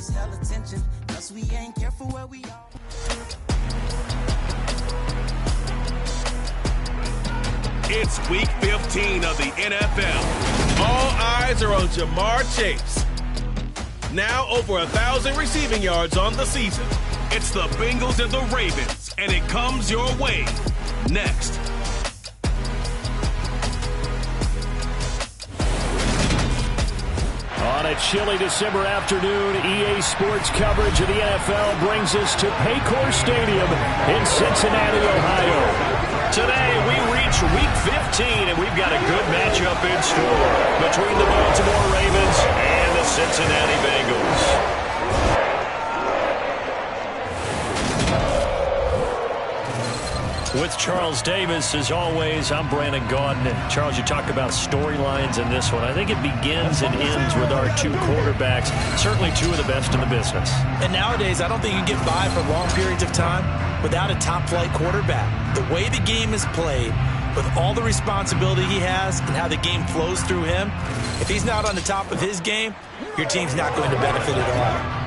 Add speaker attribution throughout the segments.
Speaker 1: pays hell attention. Plus we ain't careful where we are.
Speaker 2: It's week 15 of the NFL. All eyes are on Ja'Marr Chase. Now over 1,000 receiving yards on the season. It's the Bengals and the Ravens, and it comes your way next.
Speaker 3: On a chilly December afternoon, EA Sports coverage of the NFL brings us to Paycor Stadium in Cincinnati, Ohio. Today, we reach Week 15, and we've got a good matchup in store between the Baltimore Ravens and the Cincinnati Bengals. With Charles Davis, as always, I'm Brandon Gaudin. And Charles, you talk about storylines in this one. I think it begins and ends with our two quarterbacks, certainly two of the best in the business.
Speaker 4: And nowadays, I don't think you can get by for long periods of time without a top-flight quarterback. The way the game is played, with all the responsibility he has and how the game flows through him, if he's not on the top of his game, your team's not going to benefit at all.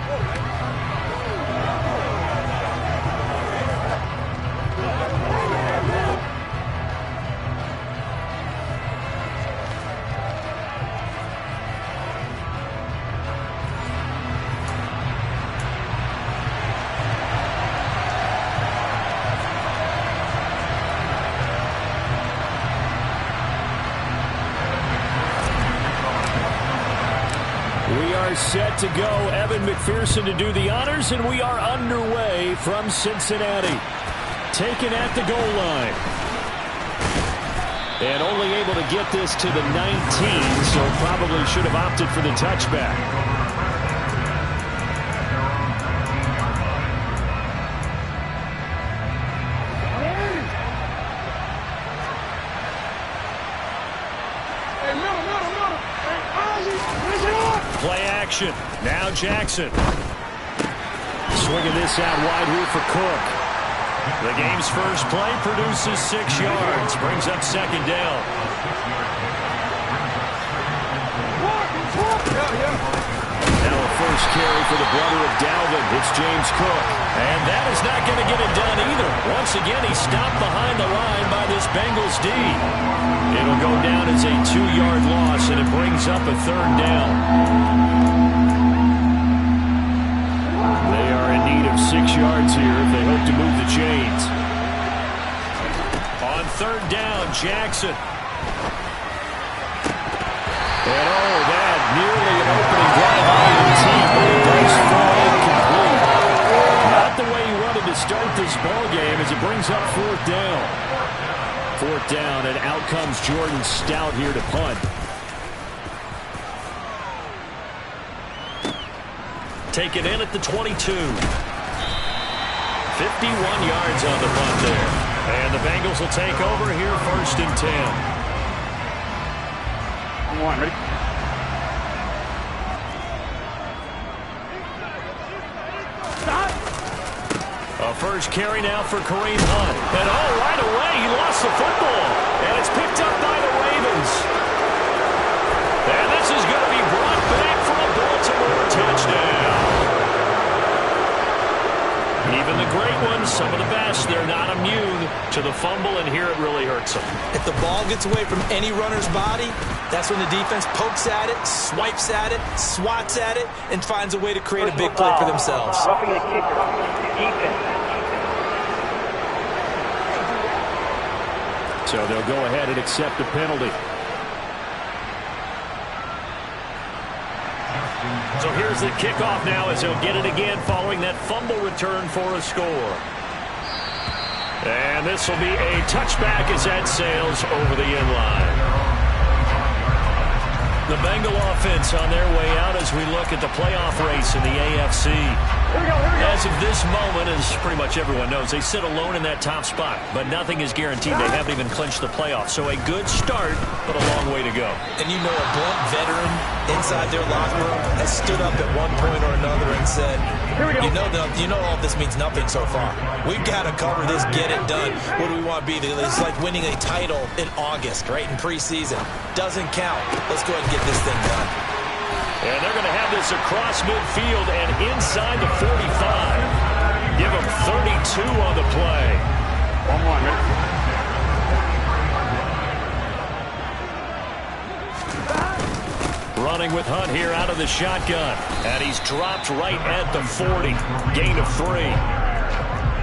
Speaker 3: Set to go, Evan McPherson to do the honors, and we are underway from Cincinnati. Taken at the goal line. And only able to get this to the 19, so probably should have opted for the touchback. Play action. Now Jackson. Swinging this out wide here for Cook. The game's first play produces 6 yards. Brings up second down. Now a first carry for the brother of Dalvin. It's James Cook. And that is not going to get it done either. Once again, he stopped behind the line by this Bengals D. It'll go down as a 2-yard loss, and it brings up a third down. They are in need of 6 yards here if they hope to move the chains. On third down, Jackson. And that nearly an opening drive on the team, but it does fall incomplete. Not the way he wanted to start this ball game as it brings up fourth down. Fourth down, and out comes Jordan Stout here to punt. Take it in at the 22. 51 yards on the punt there. And the Bengals will take over here first and 10.
Speaker 5: Come on, ready?
Speaker 3: A first carry now for Kareem Hunt. And right away, he lost the football. And it's picked up by the Ravens. And this is going to be brought back for a Baltimore touchdown. Even the great ones, some of the best, they're not immune to the fumble, and here it really hurts them.
Speaker 4: If the ball gets away from any runner's body, that's when the defense pokes at it, swipes at it, swats at it, and finds a way to create a big play for themselves.
Speaker 5: Roughing the kicker. Defense.
Speaker 3: So they'll go ahead and accept the penalty. So here's the kickoff now as he'll get it again following that fumble return for a score. And this will be a touchback as that sails over the end line. The Bengal offense on their way out as we look at the playoff race in the AFC.
Speaker 5: Here we go.
Speaker 3: As of this moment, as pretty much everyone knows, they sit alone in that top spot. But nothing is guaranteed. They haven't even clinched the playoffs. So a good start, but a long way to go.
Speaker 4: And you know a blunt veteran inside their locker room has stood up at one point or another and said, you know all this means nothing so far. We've got to cover this, get it done. What do we want to be? It's like winning a title in August, right, in preseason. Doesn't count. Let's go ahead and get this thing done.
Speaker 3: And they're going to have this across midfield and inside the 45. Give them 32 on the play.
Speaker 5: 1-1, ready?
Speaker 3: Running with Hunt here out of the shotgun. And he's dropped right at the 40. Gain of 3.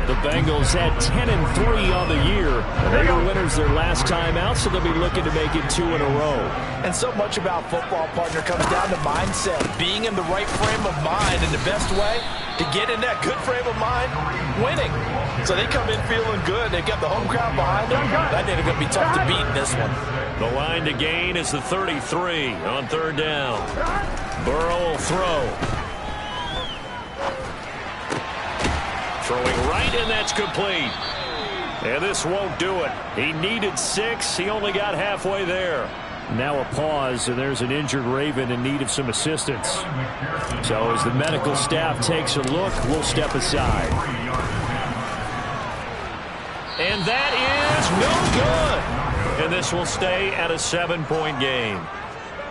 Speaker 3: The Bengals had 10-3 on the year. And they were winners their last time out, so they'll be looking to make it 2 in a row.
Speaker 4: And so much about football, partner, comes down to mindset. Being in the right frame of mind, and the best way to get in that good frame of mind, winning. So they come in feeling good. They've got the home crowd behind them. I think they're going to be tough to beat in this one.
Speaker 3: The line to gain is the 33 on 3rd down. Burrow will throw. Throwing right, and that's complete. And this won't do it. He needed 6. He only got halfway there. Now a pause, and there's an injured Raven in need of some assistance. So as the medical staff takes a look, we'll step aside. And that is no good. And this will stay at a 7-point game.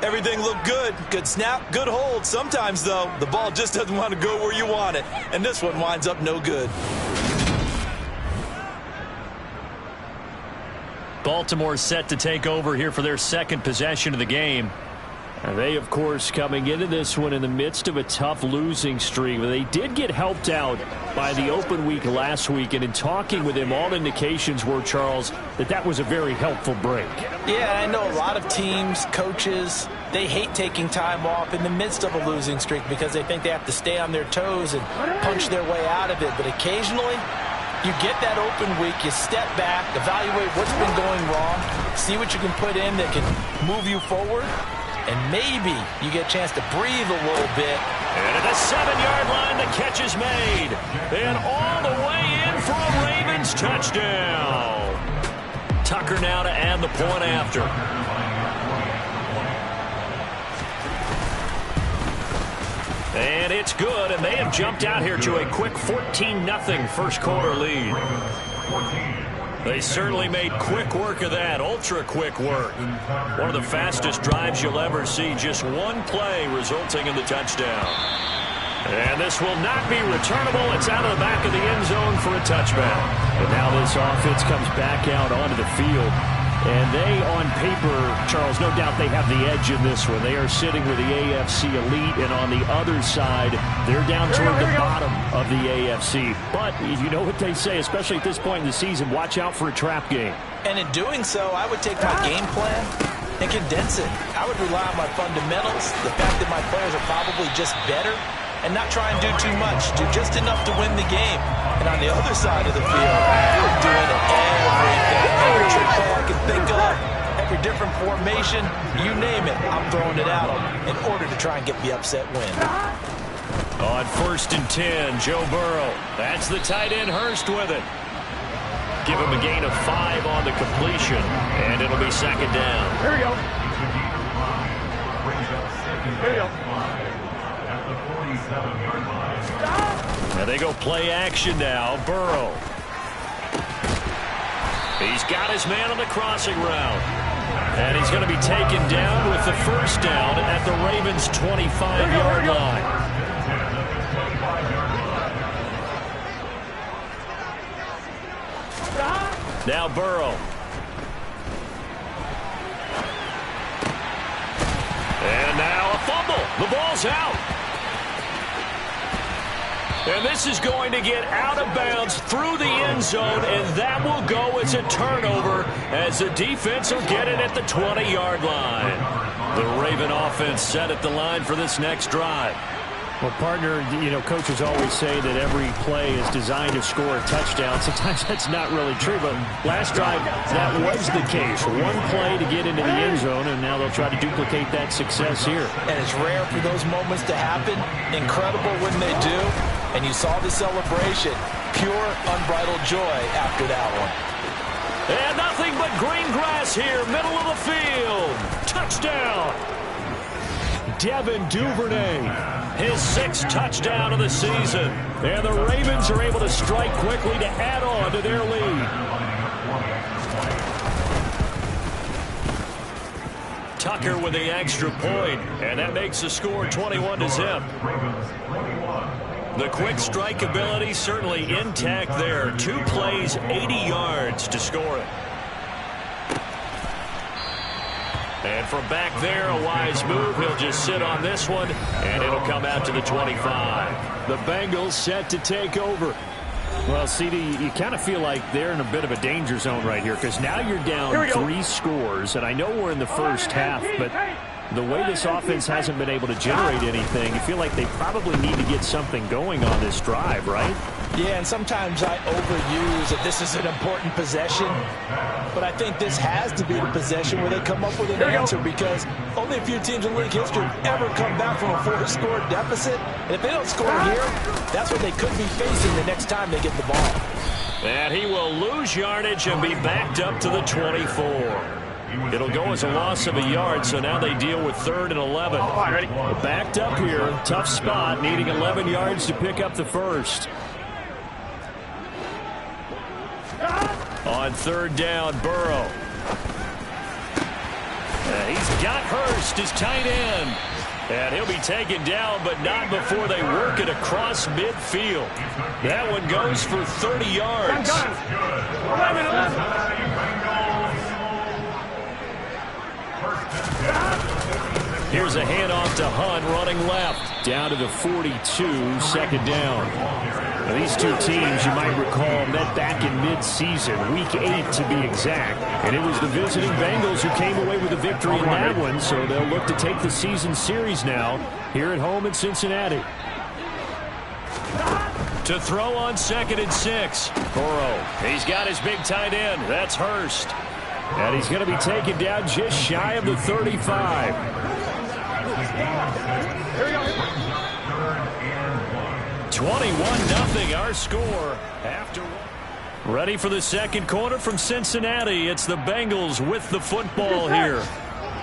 Speaker 4: Everything looked good. Good snap, good hold. Sometimes, though, the ball just doesn't want to go where you want it. And this one winds up no good.
Speaker 3: Baltimore set to take over here for their second possession of the game. And they, of course, coming into this one in the midst of a tough losing streak. But they did get helped out by the open week last week. And in talking with him, all indications were, Charles, that was a very helpful break.
Speaker 4: Yeah, I know a lot of teams, coaches, they hate taking time off in the midst of a losing streak because they think they have to stay on their toes and punch their way out of it. But occasionally, you get that open week, you step back, evaluate what's been going wrong, see what you can put in that can move you forward, and maybe you get a chance to breathe a little bit.
Speaker 3: And at the 7-yard line, the catch is made. And all the way in for a Ravens touchdown. Tucker now to add the point after. And it's good, and they have jumped out here to a quick 14-0 first quarter lead. They certainly made quick work of that, ultra-quick work. One of the fastest drives you'll ever see, just one play resulting in the touchdown. And this will not be returnable. It's out of the back of the end zone for a touchback. And now this offense comes back out onto the field. And they, on paper, Charles, no doubt they have the edge in this one. They are sitting with the AFC elite, and on the other side, they're down toward the bottom of the AFC. But you know what they say, especially at this point in the season, watch out for a trap game.
Speaker 4: And in doing so, I would take my game plan and condense it. I would rely on my fundamentals, the fact that my players are probably just better, and not try and do too much, do just enough to win the game. And on the other side of the field, I'm doing everything. Every trick play I can think of, every different formation, you name it, I'm throwing it at them in order to try and get the upset win.
Speaker 3: On 1st and 10, Joe Burrow. That's the tight end, Hurst, with it. Give him a gain of 5 on the completion, and it'll be 2nd down.
Speaker 5: Here we go. Here we go.
Speaker 3: Now they go play action now. Burrow. He's got his man on the crossing route. And he's going to be taken down with the 1st down at the Ravens' 25-yard line. Now Burrow. And now a fumble. The ball's out. And this is going to get out of bounds through the end zone, and that will go as a turnover as the defense will get it at the 20-yard line. The Raven offense set at the line for this next drive.
Speaker 6: Well, partner, you know, coaches always say that every play is designed to score a touchdown. Sometimes that's not really true, but last drive, that was the case. One play to get into the end zone, and now they'll try to duplicate that success here.
Speaker 4: And it's rare for those moments to happen. Incredible when they do. And you saw the celebration. Pure, unbridled joy after that one.
Speaker 3: And nothing but green grass here, middle of the field. Touchdown. Devin Duvernay, his 6th touchdown of the season. And the Ravens are able to strike quickly to add on to their lead. Tucker with the extra point, and that makes the score 21-0. The quick strike ability certainly intact there. 2 plays, 80 yards to score it. And from back there, a wise move. He'll just sit on this one, and it'll come out to the 25. The Bengals set to take over. Well, CD, you kind of feel like they're in a bit of a danger zone right here because now you're down 3 scores, and I know we're in the first half, but the way this offense hasn't been able to generate anything, you feel like they probably need to get something going on this drive, right?
Speaker 4: Yeah, and sometimes I overuse that this is an important possession, but I think this has to be the possession where they come up with an answer because only a few teams in league history ever come back from a 4-score deficit. And if they don't score here, that's what they could be facing the next time they get the ball.
Speaker 3: And he will lose yardage and be backed up to the 24. It'll go as a loss of a yard, so now they deal with 3rd and 11. Backed up here, tough spot, needing 11 yards to pick up the first. On 3rd down, Burrow. He's got Hurst, his tight end. And he'll be taken down, but not before they work it across midfield. That one goes for 30 yards. Here's a handoff to Hunt running left. Down to the 42, 2nd down. Now, these two teams, you might recall, met back in mid-season, Week 8 to be exact. And it was the visiting Bengals who came away with a victory in that one, so they'll look to take the season series now here at home in Cincinnati. To throw on 2nd and 6. Burrow, he's got his big tight end. That's Hurst. And he's going to be taken down just shy of the 35. 21-0 our score after. Ready for the second quarter from Cincinnati. It's the Bengals with the football here.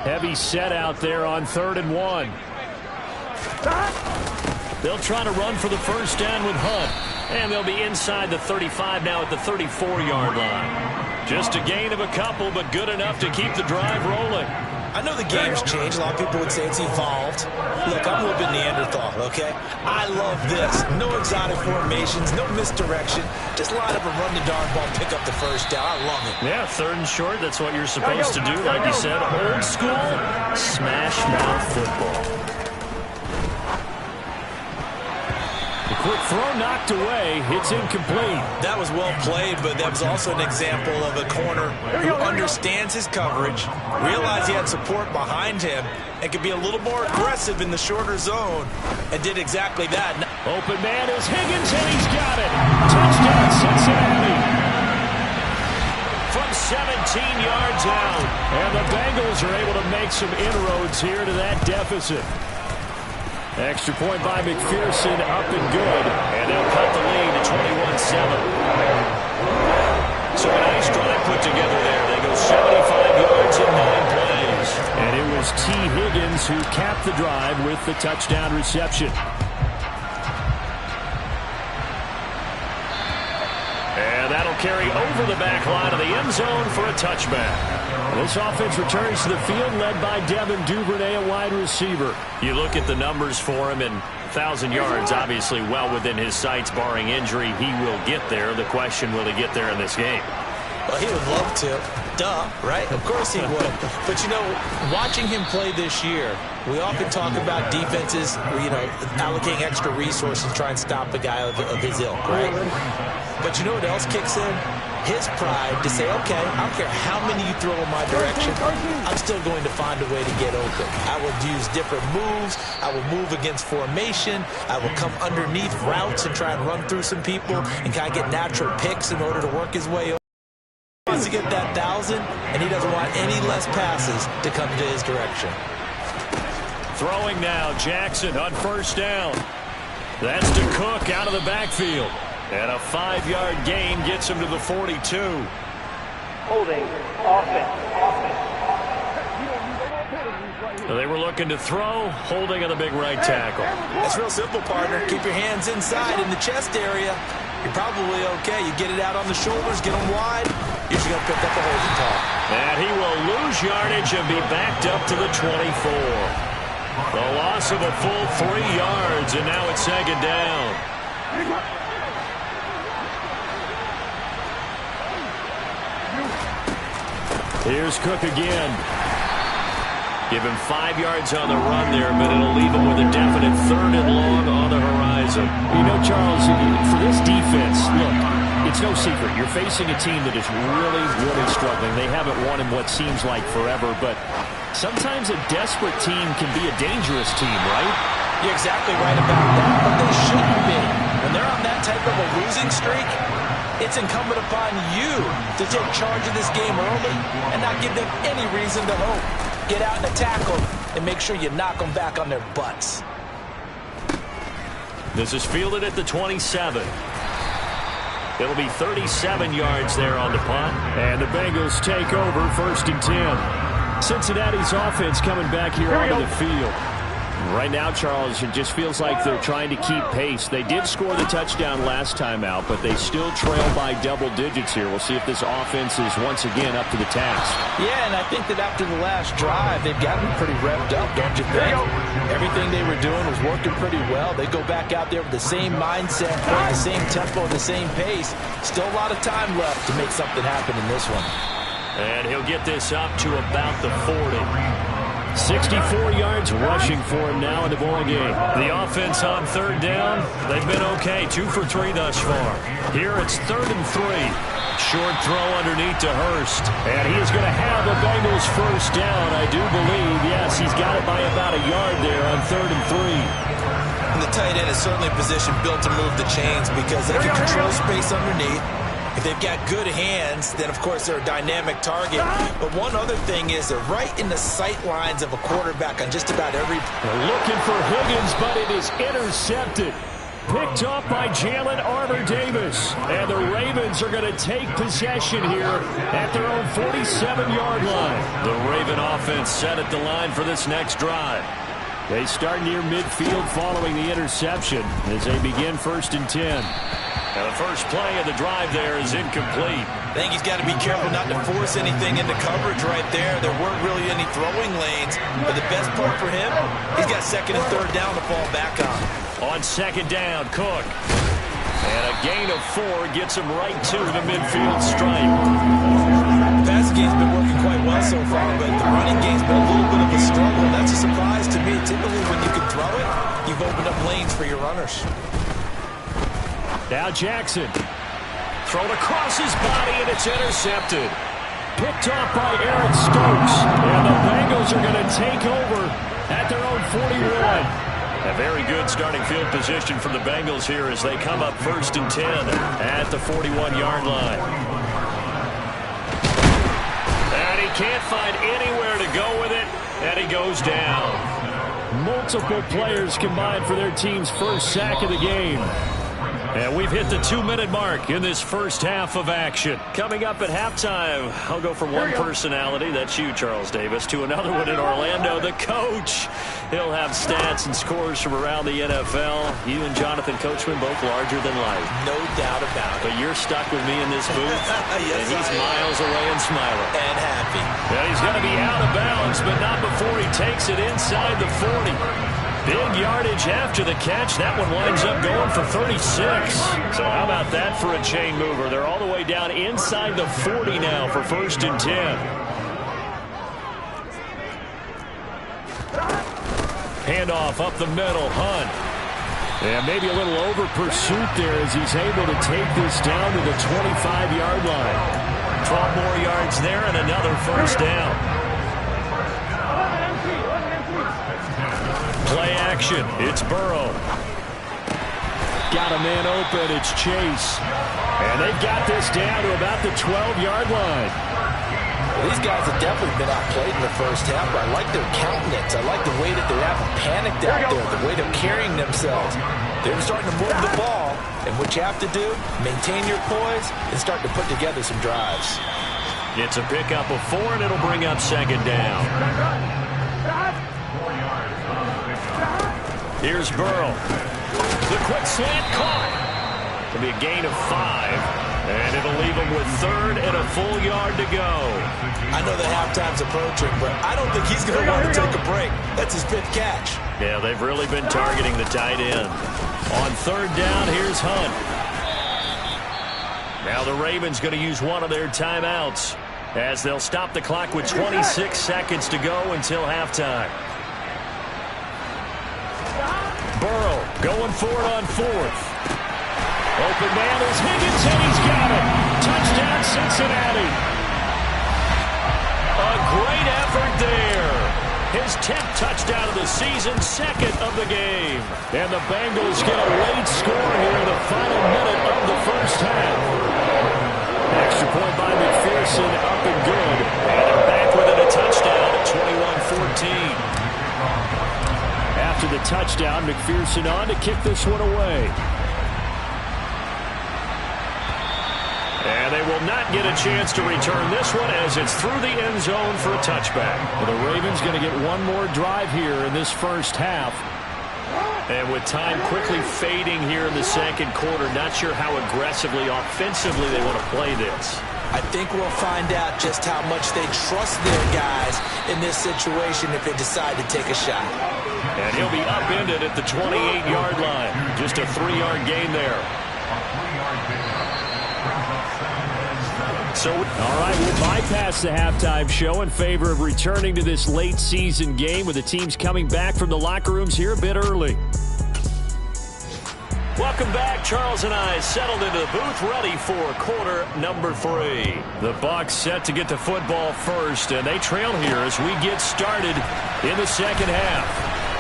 Speaker 3: Heavy set out there on 3rd and 1. They'll try to run for the first down with Hunt. And they'll be inside the 35 now at the 34-yard line. Just a gain of a couple, but good enough to keep the drive rolling.
Speaker 4: I know the game's changed. A lot of people would say it's evolved. Look, I'm a little bit Neanderthal, okay? I love this. No exotic formations, no misdirection. Just line up and run the darn ball, pick up the first down. I love it.
Speaker 3: Yeah, 3rd and short. That's what you're supposed to do. Like you said, old school, smash mouth football. Quick throw knocked away. It's incomplete.
Speaker 4: That was well played, but that was also an example of a corner who understands his coverage, realized he had support behind him, and could be a little more aggressive in the shorter zone, and did exactly that.
Speaker 3: Open man is Higgins, and he's got it. Touchdown, Cincinnati. From 17 yards out, and the Bengals are able to make some inroads here to that deficit. Extra point by McPherson, up and good. And they'll cut the lead to 21-7. So a nice drive put together there. They go 75 yards in 9 plays. And it was T. Higgins who capped the drive with the touchdown reception. And that'll carry over the back line of the end zone for a touchback. This offense returns to the field led by Devin Duvernay, a wide receiver. You look at the numbers for him, and 1,000 yards obviously well within his sights, barring injury. He will get there. The question, will he get there in this game?
Speaker 4: Well, he would love to. Duh, right? Of course he would. But, you know, watching him play this year, we often talk about defenses, allocating extra resources to try and stop a guy of his ilk, right? But you know what else kicks in? His pride to say, okay, I don't care how many you throw in my direction, I'm still going to find a way to get open. I will use different moves. I will move against formation. I will come underneath routes and try and run through some people and kind of get natural picks in order to work his way over. He wants to get that 1,000, and he doesn't want any less passes to come to his direction.
Speaker 3: Throwing now, Jackson on first down. That's to Cook out of the backfield. And a 5-yard gain gets him to the 42.
Speaker 7: Holding offense.
Speaker 3: They were looking to throw, holding on the big right tackle.
Speaker 4: It's real simple, partner. Keep your hands inside in the chest area. You're probably okay. You get it out on the shoulders, get them wide. You're just going to pick up a holding call.
Speaker 3: And he will lose yardage and be backed up to the 24. The loss of a full 3 yards, and now it's second down. Here's Cook again. Give him 5 yards on the run there, but it'll leave him with a definite 3rd and long on the horizon.
Speaker 6: You know, Charles, for this defense, look, it's no secret. You're facing a team that is really, really struggling. They haven't won in what seems like forever, but sometimes a desperate team can be a dangerous team, right?
Speaker 4: You're exactly right about that, but they shouldn't be. When they're on that type of a losing streak, it's incumbent upon you to take charge of this game early and not give them any reason to hope. Get out and attack them and make sure you knock them back on their butts.
Speaker 3: This is fielded at the 27. It'll be 37 yards there on the punt.
Speaker 6: And the Bengals take over 1st and 10. Cincinnati's offense coming back here onto the field. Right now, Charles, it just feels like they're trying to keep pace. They did score the touchdown last time out, but they still trail by double digits here. We'll see if this offense is once again up to the task.
Speaker 4: Yeah, and I think that after the last drive, they've gotten pretty revved up, don't you think? Everything they were doing was working pretty well. They go back out there with the same mindset, the same tempo, the same pace. Still a lot of time left to make something happen in this one.
Speaker 3: And he'll get this up to about the 40.
Speaker 6: 64 yards rushing for him now in the ball game.
Speaker 3: The offense on 3rd down, they've been okay, 2 for 3 thus far. Here it's 3rd and 3. Short throw underneath to Hurst.
Speaker 6: And he is going to have the Bengals 1st down, I do believe. Yes, he's got it by about a yard there on 3rd and 3.
Speaker 4: And the tight end is certainly a position built to move the chains because they can control space underneath. If they've got good hands, then, of course, they're a dynamic target. But one other thing is they're right in the sight lines of a quarterback on just about every...
Speaker 6: They're looking for Higgins, but it is intercepted. Picked up by Jalen Armour-Davis. And the Ravens are going to take possession here at their own 47-yard line.
Speaker 3: The Raven offense set at the line for this next drive.
Speaker 6: They start near midfield following the interception as they begin 1st and 10.
Speaker 3: And the first play of the drive there is incomplete.
Speaker 4: I think he's got to be careful not to force anything into coverage right there. There weren't really any throwing lanes. But the best part for him, he's got 2nd and 3rd down to fall back on.
Speaker 3: On 2nd down, Cook. And a gain of 4 gets him right to the midfield stripe.
Speaker 4: The passing game's been working quite well so far, but the running game's been a little bit of a struggle. That's a surprise to me. Typically, when you can throw it, you've opened up lanes for your runners.
Speaker 6: Now Jackson.
Speaker 3: Thrown across his body, and it's intercepted.
Speaker 6: Picked off by Aaron Stokes. And the Bengals are going to take over at their own 41.
Speaker 3: A very good starting field position for the Bengals here as they come up 1st and 10 at the 41-yard line. And he can't find anywhere to go with it, and he goes down.
Speaker 6: Multiple players combined for their team's 1st sack of the game.
Speaker 3: And we've hit the 2-minute mark in this first half of action. Coming up at halftime, I'll go from one personality, that's you, Charles Davis, to another one in Orlando, the coach. He'll have stats and scores from around the NFL. You and Jonathan Coachman both larger than life.
Speaker 4: No doubt about it.
Speaker 3: But you're stuck with me in this booth,
Speaker 4: yes,
Speaker 3: and he's miles away and smiling.
Speaker 4: And happy.
Speaker 3: Yeah, he's going to be out of bounds, but not before he takes it inside the 40. Big yardage after the catch. That one winds up going for 36. So how about that for a chain mover? They're all the way down inside the 40 now for 1st and 10. Handoff up the middle, Hunt.
Speaker 6: And maybe a little over pursuit there as he's able to take this down to the 25-yard line.
Speaker 3: 12 more yards there and another 1st down. Play action. It's Burrow.
Speaker 6: Got a man open. It's Chase. And they've got this down to about the 12-yard line.
Speaker 4: Well, these guys have definitely been outplayed in the first half, but I like their countenance. I like the way that they haven't panicked out there, the way they're carrying themselves. They're starting to move the ball, and what you have to do, maintain your poise and start to put together some drives.
Speaker 3: It's a pickup of 4, and it'll bring up 2nd down. Here's Burrow. The quick slant caught. It'll be a gain of 5. And it'll leave him with 3rd and a full yard to go.
Speaker 4: I know the halftime's approaching, but I don't think he's going to want to take a break. That's his 5th catch.
Speaker 3: Yeah, they've really been targeting the tight end. On 3rd down, here's Hunt. Now the Ravens going to use one of their timeouts as they'll stop the clock with 26 seconds to go until halftime. Burrow going for it on 4th. Open man is Higgins, and he's got it. Touchdown, Cincinnati. A great effort there. His 10th touchdown of the season, 2nd of the game. And the Bengals get a late score here in the final minute of the first half. Extra point by McPherson, up and good. And they're back within a touchdown at 21-14. After the touchdown, McPherson on to kick this one away. And they will not get a chance to return this one as it's through the end zone for a touchback. Well, the Ravens going to get one more drive here in this first half. And with time quickly fading here in the second quarter, not sure how aggressively, offensively they want to play this.
Speaker 4: I think we'll find out just how much they trust their guys in this situation if they decide to take a shot.
Speaker 3: And he'll be upended at the 28-yard line. Just a 3-yard gain there. So, all right, we'll bypass the halftime show in favor of returning to this late season game with the teams coming back from the locker rooms here a bit early. Welcome back. Charles and I settled into the booth, ready for quarter number 3. The Bucs set to get the football first, and they trail here as we get started in the second half.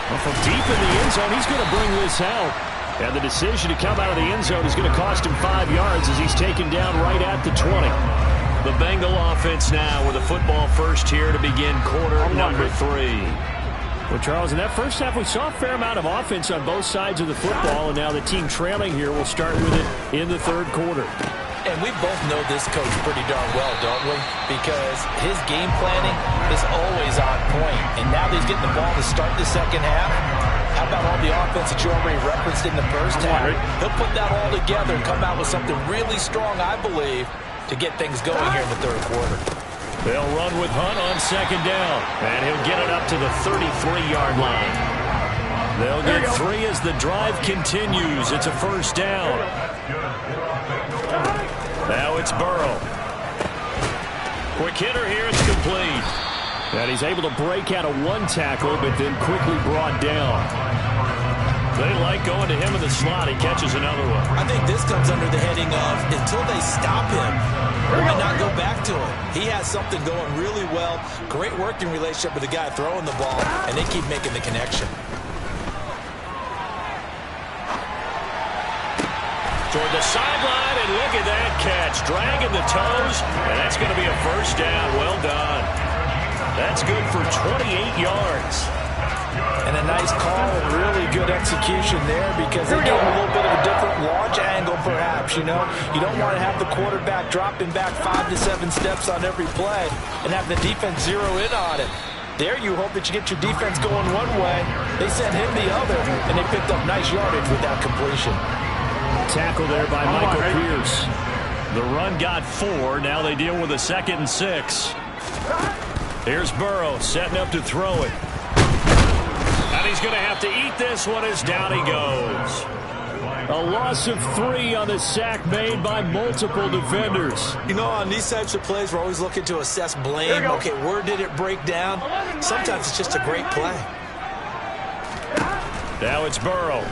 Speaker 3: Well, from deep in the end zone, he's going to bring this out. And the decision to come out of the end zone is going to cost him 5 yards as he's taken down right at the 20. The Bengal offense now with a football first here to begin quarter number 3. Well, Charles, in that first half, we saw a fair amount of offense on both sides of the football, and now the team trailing here will start with it in the third quarter.
Speaker 4: And we both know this coach pretty darn well, don't we? Because his game planning is always on point. And now that he's getting the ball to start the second half, how about all the offense that you already referenced in the first half? He'll put that all together and come out with something really strong, I believe, to get things going here in the third quarter.
Speaker 3: They'll run with Hunt on second down, and he'll get it up to the 33-yard line. They'll get 3 as the drive continues. It's a first down. Now it's Burrow. Quick hitter here, it's complete. And he's able to break out of one tackle, but then quickly brought down. They like going to him in the slot. He catches another one.
Speaker 4: I think this comes under the heading of until they stop him, why not go back to him? He has something going really well. Great working relationship with the guy throwing the ball, and they keep making the connection.
Speaker 3: Toward the sideline, and look at that catch. Dragging the toes, and that's going to be a first down. Well done. That's good for 28 yards.
Speaker 4: And a nice call and really good execution there because they gave him a little bit of a different launch angle perhaps, you know. You don't want to have the quarterback dropping back 5 to 7 steps on every play and have the defense zero in on it. There you hope that you get your defense going one way. They sent him the other, and they picked up nice yardage with that completion.
Speaker 3: Tackle there by Michael Pierce. The run got 4. Now they deal with a 2nd and 6. Here's Burrow setting up to throw it. And he's going to have to eat this one as down he goes. A loss of 3 on the sack made by multiple defenders.
Speaker 4: You know, on these types of plays, we're always looking to assess blame. Okay, where did it break down? Sometimes it's just a great play.
Speaker 3: Now it's Burrow.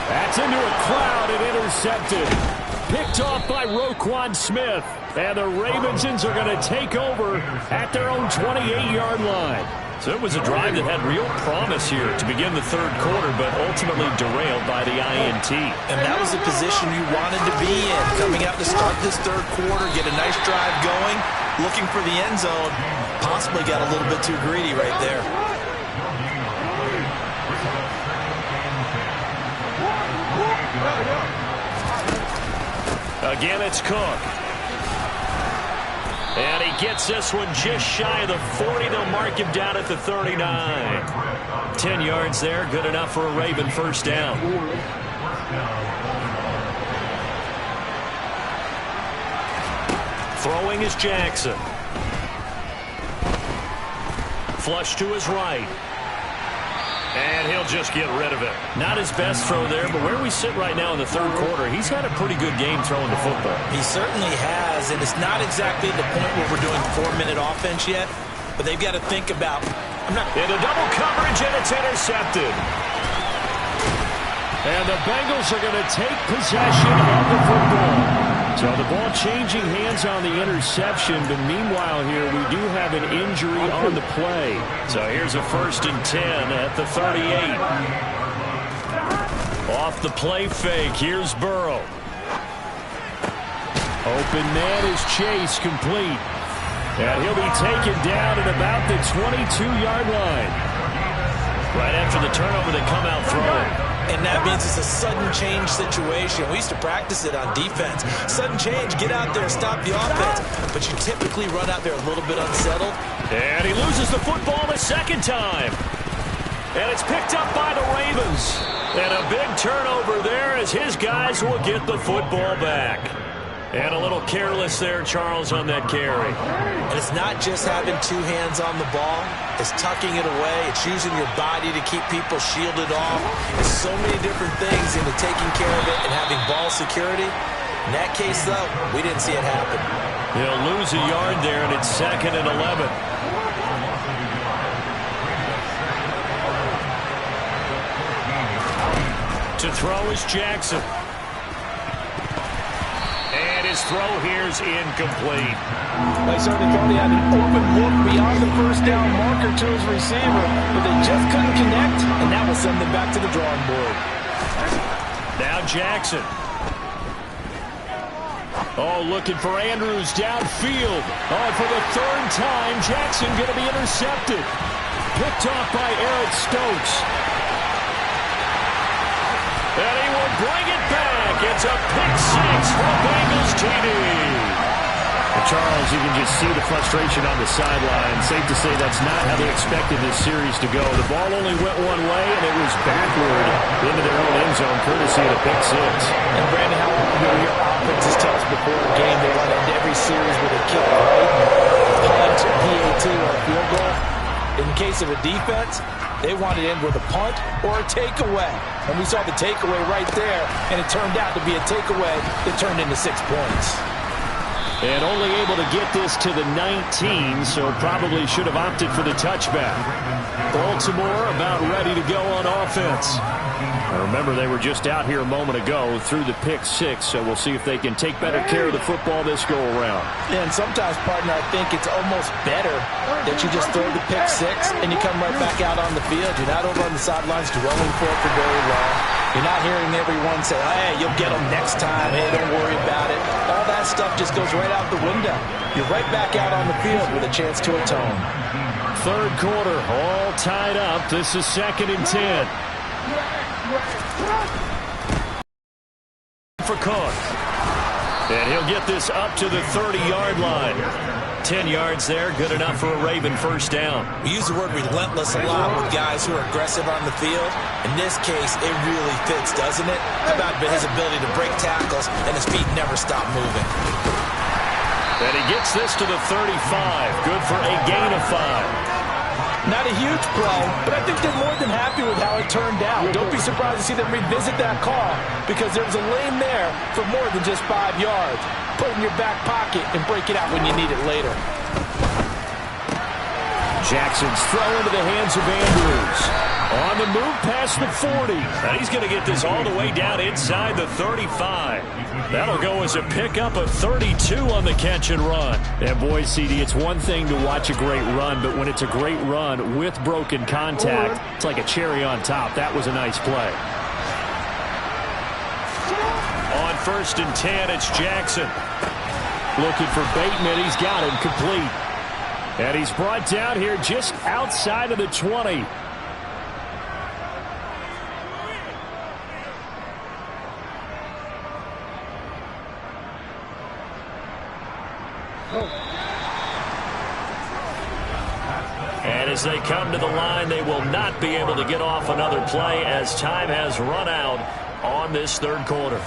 Speaker 3: That's into a crowd and intercepted. Picked off by Roquan Smith. And the Ravensons are going to take over at their own 28-yard line. So it was a drive that had real promise here to begin the third quarter, but ultimately derailed by the INT.
Speaker 4: And that was the position you wanted to be in. Coming out to start this third quarter, get a nice drive going, looking for the end zone. Possibly got a little bit too greedy right there. Again,
Speaker 3: it's Cook. And he gets this one just shy of the 40. They'll mark him down at the 39. 10 yards there, good enough for a Raven first down. Throwing is Jackson. Flush to his right. And he'll just get rid of it. Not his best throw there, but where we sit right now in the third quarter, he's had a pretty good game throwing the football.
Speaker 4: He certainly has, and it's not exactly the point where we're doing 4-minute offense yet, but they've got to think about...
Speaker 3: In a double coverage, and it's intercepted. And the Bengals are going to take possession of the football. So the ball changing hands on the interception, but meanwhile here we do have an injury on the play. So here's a 1st and 10 at the 38. Off the play fake, here's Burrow. Open man is Chase, complete. And he'll be taken down at about the 22-yard line. Right after the turnover, they come out throwing.
Speaker 4: And that means it's a sudden change situation. We used to practice it on defense. Sudden change, get out there, stop the offense. But you typically run out there a little bit unsettled.
Speaker 3: And he loses the football the second time. And it's picked up by the Ravens. And a big turnover there as his guys will get the football back. And a little careless there, Charles, on that carry.
Speaker 4: And it's not just having 2 hands on the ball. It's tucking it away. It's using your body to keep people shielded off. There's so many different things into taking care of it and having ball security. In that case, though, we didn't see it happen.
Speaker 3: He'll lose a yard there, and it's 2nd and 11. To throw is Jackson. His throw here is incomplete.
Speaker 7: They certainly thought he had an open look beyond the first down marker to his receiver, but they just couldn't connect, and that will send them back to the drawing board.
Speaker 3: Now Jackson. Oh, looking for Andrews downfield. Oh, for the 3rd time, Jackson going to be intercepted. Picked off by Eric Stokes. And he will bring it back. It's a pick 6 for Bengals TD.
Speaker 6: Charles, you can just see the frustration on the sideline. Safe to say that's not how they expected this series to go. The ball only went one way, and it was backward into their own end zone, courtesy of the pick 6.
Speaker 7: And Brandon, how your offenses tell us before a game they want to end every series with a kick, right? Punt, PAT, or a field goal. In the case of a defense, they wanted to end with a punt or a takeaway. And we saw the takeaway right there, and it turned out to be a takeaway that turned into 6 points.
Speaker 6: And only able to get this to the 19, so probably should have opted for the touchback. Baltimore about ready to go on offense. Now remember, they were just out here a moment ago through the pick 6, so we'll see if they can take better care of the football this go-around.
Speaker 7: Yeah, and sometimes, partner, I think it's almost better that you just throw the pick 6 and you come right back out on the field. You're not over on the sidelines dwelling for it for very long. You're not hearing everyone say, hey, you'll get them next time. Hey, don't worry about it. All that stuff just goes right out the window. You're right back out on the field with a chance to atone.
Speaker 6: Third quarter, all tied up. This is 2nd and 10. For Cook. And he'll get this up to the 30-yard line. 10 yards there, good enough for a Raven first down.
Speaker 4: We use the word relentless a lot with guys who are aggressive on the field. In this case, it really fits, doesn't it? How about his ability to break tackles and his feet never stop moving?
Speaker 3: And he gets this to the 35. Good for a gain of 5.
Speaker 7: Not a huge play, but I think they're more than happy with how it turned out. Don't be surprised to see them revisit that call because there was a lane there for more than just 5 yards. Put it in your back pocket and break it out when you need it later.
Speaker 6: Jackson's throw into the hands of Andrews. On the move past the 40.
Speaker 3: And he's going to get this all the way down inside the 35. That'll go as a pickup of 32 on the catch and run.
Speaker 6: And boy, CD, it's one thing to watch a great run, but when it's a great run with broken contact, it's like a cherry on top. That was a nice play.
Speaker 3: On 1st and 10, it's Jackson.
Speaker 6: Looking for Bateman. He's got him complete. And he's brought down here just outside of the 20.
Speaker 3: as they come to the line. They will not be able to get off another play as time has run out on this third quarter.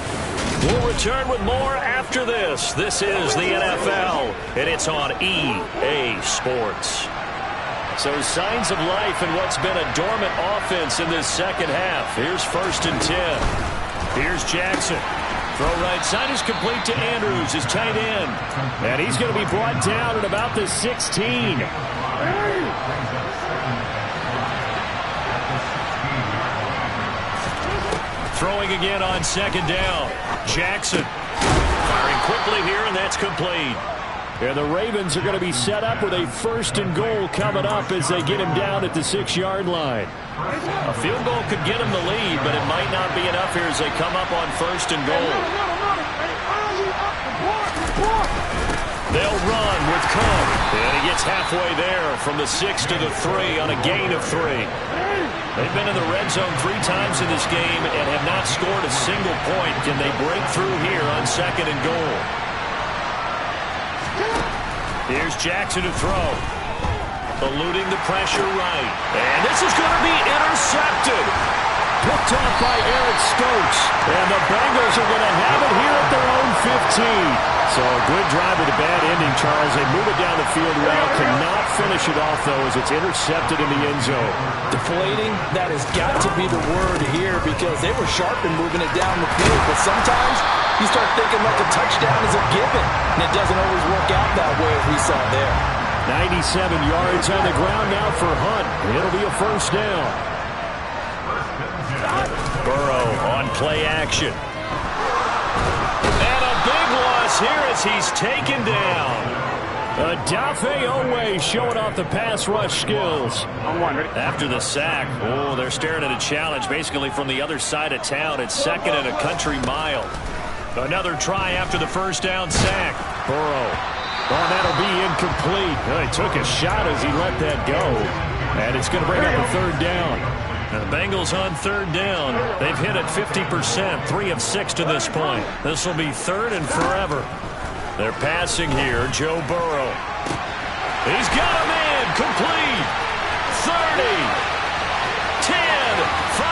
Speaker 3: We'll return with more after this. This is the NFL, and it's on EA Sports. So signs of life in what's been a dormant offense in this second half. Here's 1st and 10. Here's Jackson. Throw right side is complete to Andrews, his tight end. And he's going to be brought down at about the 16. Throwing again on 2nd down. Jackson firing quickly here, and that's complete. And the Ravens are going to be set up with a 1st and goal coming up as they get him down at the 6-yard line. A field goal could get him the lead, but it might not be enough here as they come up on 1st and goal. They'll run with Cook, and he gets halfway there from the 6 to the 3 on a gain of 3. They've been in the red zone 3 times in this game and have not scored a single point. Can they break through here on 2nd and goal? Here's Jackson to throw. Eluding the pressure right. And this is going to be intercepted. Picked off by Eric Stokes. And the Bengals are going to have it here at their own 15. So a good drive with a bad ending, Charles. They move it down the field well. Cannot finish it off, though, as it's intercepted in the end zone.
Speaker 7: Deflating, that has got to be the word here because they were sharp in moving it down the field. But sometimes you start thinking like a touchdown is a given, and it doesn't always work out that way as we saw there.
Speaker 6: 97 yards on the ground now for Hunt. It'll be a 1st down.
Speaker 3: Burrow on play action. And a big loss here as he's taken down.
Speaker 6: Odafe Oweh showing off the pass rush skills.
Speaker 3: After the sack, they're staring at a challenge basically from the other side of town. It's 2nd and a country mile. Another try after the 1st down sack.
Speaker 6: Burrow. Oh, that'll be incomplete. He took a shot as he let that go. And it's going to bring up a 3rd down.
Speaker 3: Now the Bengals on 3rd down. They've hit it 50%, 3 of 6 to this point. This will be 3rd and forever. They're passing here. Joe Burrow. He's got a man. Complete. 30. 10. 5.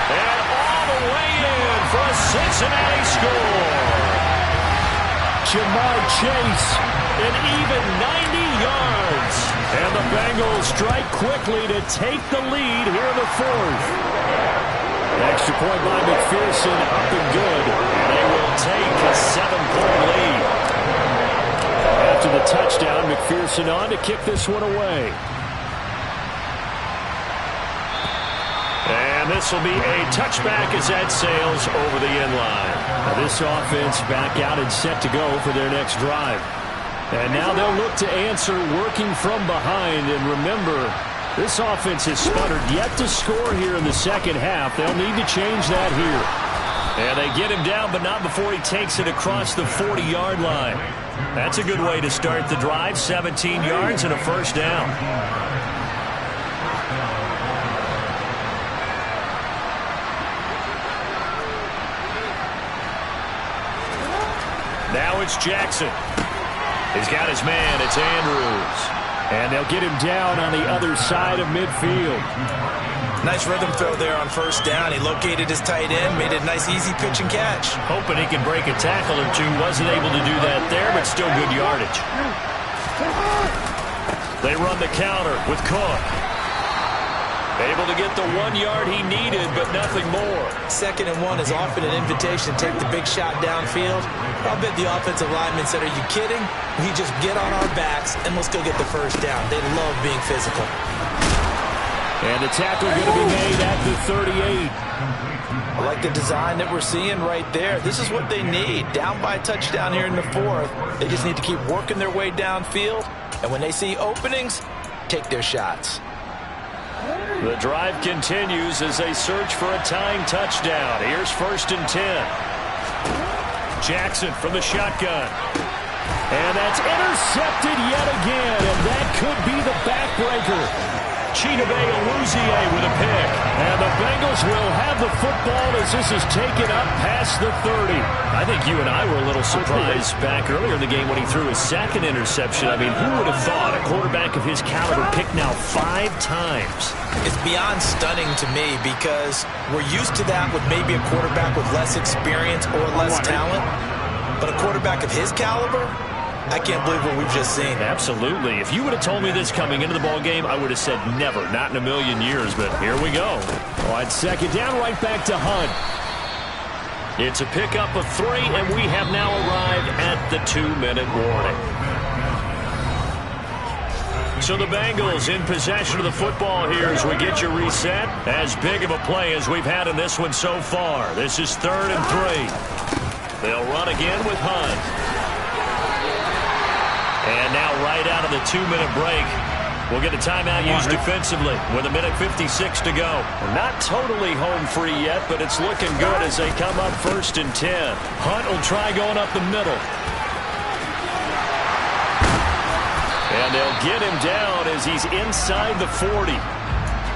Speaker 3: And all the way in for a Cincinnati score.
Speaker 6: Jamar Chase, an even 90 yards. And the Bengals strike quickly to take the lead here in the 4th. Extra point by McPherson, up and good.
Speaker 3: They will take a 7-point lead.
Speaker 6: After the touchdown, McPherson on to kick this one away.
Speaker 3: And this will be a touchback as that sails over the end line.
Speaker 6: Now this offense back out and set to go for their next drive. And now they'll look to answer working from behind. And remember, this offense has sputtered yet to score here in the second half. They'll need to change that here.
Speaker 3: And they get him down, but not before he takes it across the 40-yard line. That's a good way to start the drive. 17 yards and a 1st down. Now it's Jackson. He's got his man. It's Andrews.
Speaker 6: And they'll get him down on the other side of midfield.
Speaker 7: Nice rhythm throw there on 1st down. He located his tight end, made it a nice easy pitch and catch.
Speaker 3: Hoping he can break a tackle or two. Wasn't able to do that there, but still good yardage. They run the counter with Cook. Able to get the 1 yard he needed, but nothing more.
Speaker 7: 2nd and 1 is often an invitation to take the big shot downfield. I'll bet the offensive lineman said, are you kidding? We just get on our backs and let's go get the 1st down. They love being physical.
Speaker 6: And the tackle going to be made at the 38.
Speaker 7: I like the design that we're seeing right there. This is what they need. Down by a touchdown here in the 4th. They just need to keep working their way downfield. And when they see openings, take their shots.
Speaker 3: The drive continues as they search for a tying touchdown. Here's 1st and 10. Jackson from the shotgun.
Speaker 6: And that's intercepted yet again, and that could be the backbreaker.
Speaker 3: Chidobe Awuzie with a pick. And the Bengals will have the football as this is taken up past the 30. I think you and I were a little surprised back earlier in the game when he threw his second interception. I mean, who would have thought a quarterback of his caliber picked now 5 times?
Speaker 7: It's beyond stunning to me because we're used to that with maybe a quarterback with less experience or less talent. But a quarterback of his caliber, I can't believe what we've just seen.
Speaker 3: Absolutely. If you would have told me this coming into the ball game, I would have said never, not in a million years. But here we go. On second down, right back to Hunt. It's a pickup of 3, and we have now arrived at the 2-minute warning. So the Bengals in possession of the football here as we get you reset. As big of a play as we've had in this one so far. This is 3rd and 3. They'll run again with Hunt. And now right out of the 2-minute break, we'll get a timeout used defensively with 1:56 to go. We're not totally home free yet, but it's looking good as they come up 1st and 10. Hunt will try going up the middle. And they'll get him down as he's inside the 40.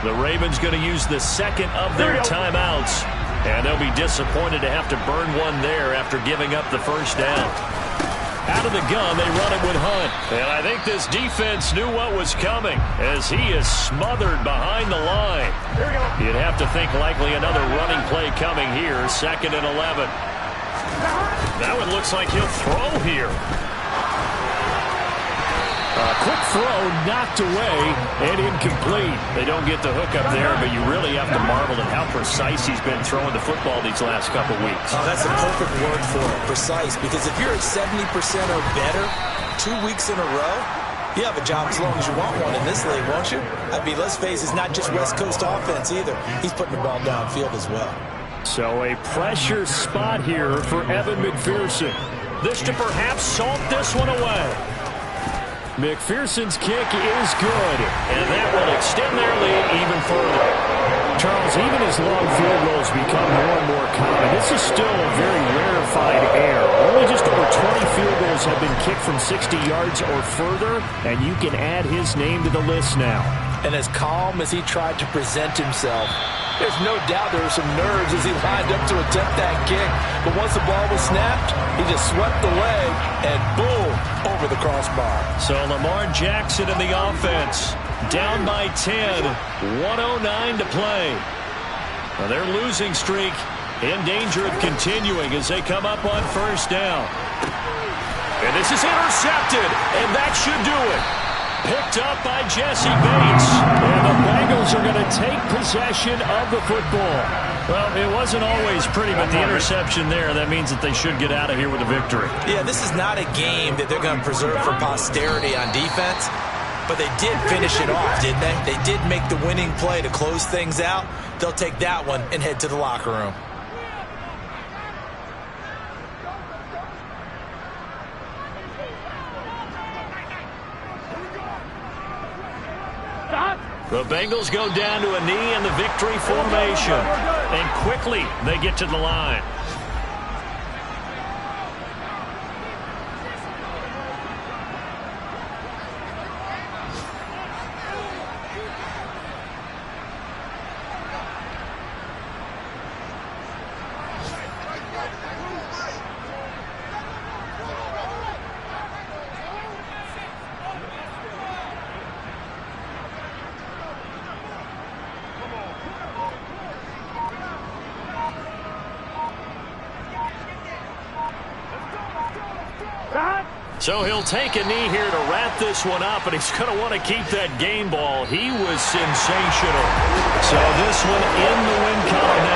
Speaker 3: The Ravens going to use the second of their timeouts. And they'll be disappointed to have to burn one there after giving up the first down. Out of the gun, they run it with Hunt. And I think this defense knew what was coming as he is smothered behind the line. You'd have to think likely another running play coming here. 2nd and 11. That one looks like he'll throw here. Quick throw knocked away and incomplete. They don't get the hook up there, but you really have to marvel at how precise he's been throwing the football these last couple weeks.
Speaker 7: Oh, that's a perfect word for it, precise, because if you're at 70% or better 2 weeks in a row, you have a job as long as you want one in this league, won't you? I mean, let's face it, it's not just West Coast offense either. He's putting the ball downfield as well.
Speaker 3: So a pressure spot here for Evan McPherson. This to perhaps salt this one away. McPherson's kick is good, and that will extend their lead even further. Charles, even as long field goals become more and more common, this is still a very rarefied air. Only just over 20 field goals have been kicked from 60 yards or further, and you can add his name to the list now.
Speaker 7: And as calm as he tried to present himself, there's no doubt there were some nerves as he lined up to attempt that kick. But once the ball was snapped, he just swept the leg and boom, over the crossbar.
Speaker 3: So Lamar Jackson in the offense, down by 10, 1:09 to play. Now their losing streak in danger of continuing as they come up on 1st down. And this is intercepted, and that should do it. Picked up by Jesse Bates. And the Bengals are going to take possession of the football. Well, it wasn't always pretty, but the interception there, that means that they should get out of here with a victory.
Speaker 7: Yeah, this is not a game that they're going to preserve for posterity on defense, but they did finish it off, didn't they? They did make the winning play to close things out. They'll take that one and head to the locker room.
Speaker 3: The Bengals go down to a knee in the victory formation. And quickly, they get to the line. So he'll take a knee here to wrap this one up, and he's going to want to keep that game ball. He was sensational. So this one in the win column now.